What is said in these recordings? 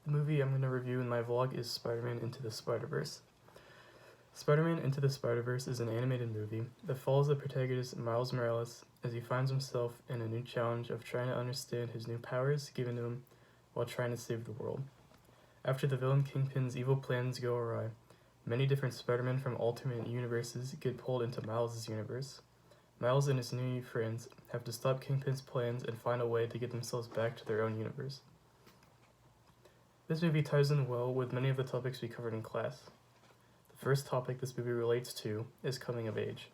The movie I'm going to review in my vlog is Spider-Man Into the Spider-Verse. Spider-Man Into the Spider-Verse is an animated movie that follows the protagonist Miles Morales as he finds himself in a new challenge of trying to understand his new powers given to him while trying to save the world. After the villain Kingpin's evil plans go awry, many different Spider-Men from alternate universes get pulled into Miles' universe. Miles and his new friends have to stop Kingpin's plans and find a way to get themselves back to their own universe. This movie ties in well with many of the topics we covered in class. The first topic this movie relates to is coming of age.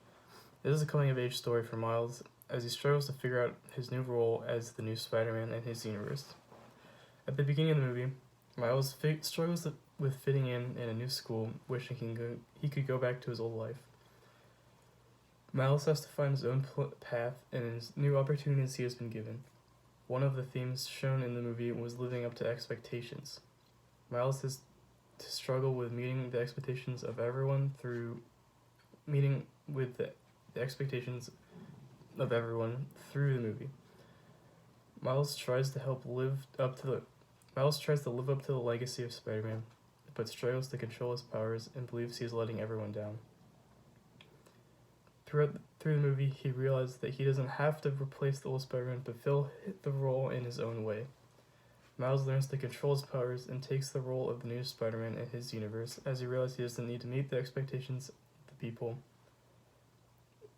This is a coming of age story for Miles as he struggles to figure out his new role as the new Spider-Man in his universe. At the beginning of the movie, Miles struggles with fitting in a new school, wishing he could go back to his old life. Miles has to find his own path and his new opportunities he has been given. One of the themes shown in the movie was living up to expectations. Miles has to struggle with meeting the expectations of everyone through the movie. Miles tries to live up to the legacy of Spider-Man, but struggles to control his powers and believes he is letting everyone down. Through the movie, he realizes that he doesn't have to replace the old Spider-Man, but fill the role in his own way. Miles learns to control his powers and takes the role of the new Spider-Man in his universe, as he realizes he doesn't need to meet the expectations of the people.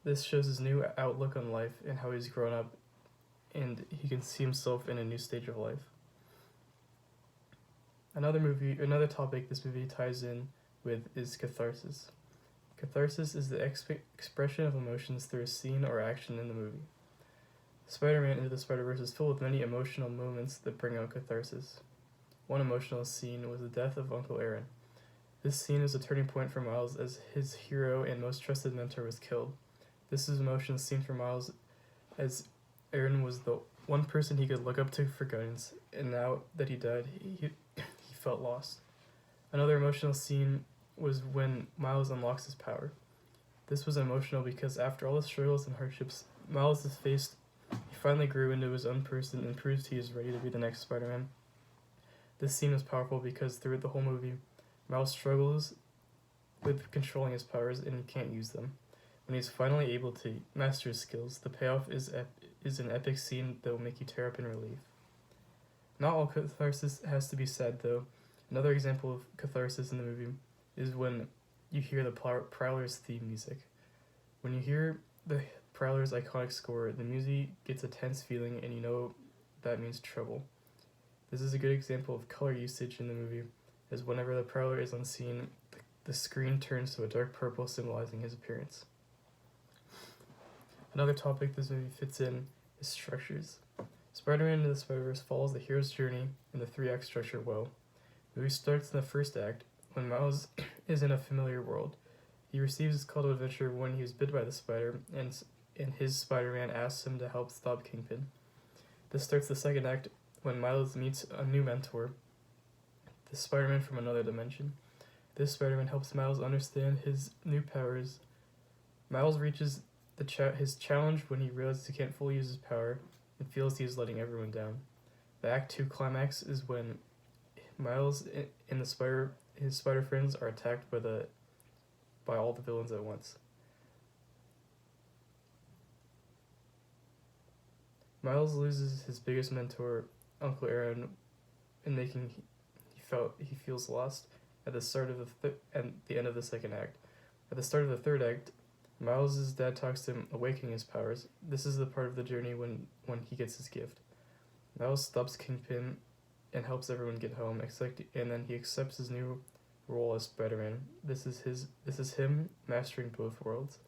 This shows his new outlook on life and how he's grown up, and he can see himself in a new stage of life. Another topic this movie ties in with is catharsis. Catharsis is the expression of emotions through a scene or action in the movie. Spider-Man Into the Spider-Verse is filled with many emotional moments that bring out catharsis. One emotional scene was the death of Uncle Aaron. This scene is a turning point for Miles as his hero and most trusted mentor was killed. This is an emotional scene for Miles as Aaron was the one person he could look up to for guidance, and now that he died, he felt lost. Another emotional scene was when Miles unlocks his power. This was emotional because after all the struggles and hardships Miles has faced, he finally grew into his own person and proved he is ready to be the next Spider-Man. This scene was powerful because throughout the whole movie, Miles struggles with controlling his powers and he can't use them. When he's finally able to master his skills, the payoff is an epic scene that will make you tear up in relief. Not all catharsis has to be sad though. Another example of catharsis in the movie is when you hear the Prowler's theme music. When you hear the Prowler's iconic score, the music gets a tense feeling and you know that means trouble. This is a good example of color usage in the movie, as whenever the Prowler is on scene, the screen turns to a dark purple symbolizing his appearance. Another topic this movie fits in is structures. Spider-Man Into the Spider-Verse follows the hero's journey in the 3-act structure well. The movie starts in the first act when Miles is in a familiar world. He receives his call to adventure when he is bit by the spider, and his Spider-Man asks him to help stop Kingpin. This starts the second act when Miles meets a new mentor, the Spider-Man from another dimension. This Spider-Man helps Miles understand his new powers. Miles reaches his challenge when he realizes he can't fully use his power and feels he is letting everyone down. The Act 2 climax is when Miles and his spider friends are attacked by all the villains at once. Miles loses his biggest mentor, Uncle Aaron, he feels lost at the start of and the end of the second act. At the start of the third act, Miles' dad talks to him, awakening his powers. This is the part of the journey when he gets his gift. Miles stops Kingpin and helps everyone get home, and then he accepts his new role as Spider-Man. This is him mastering both worlds.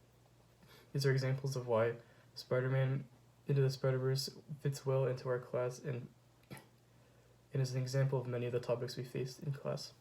These are examples of why Spider-Man Into the Spider-Verse fits well into our class and is an example of many of the topics we faced in class.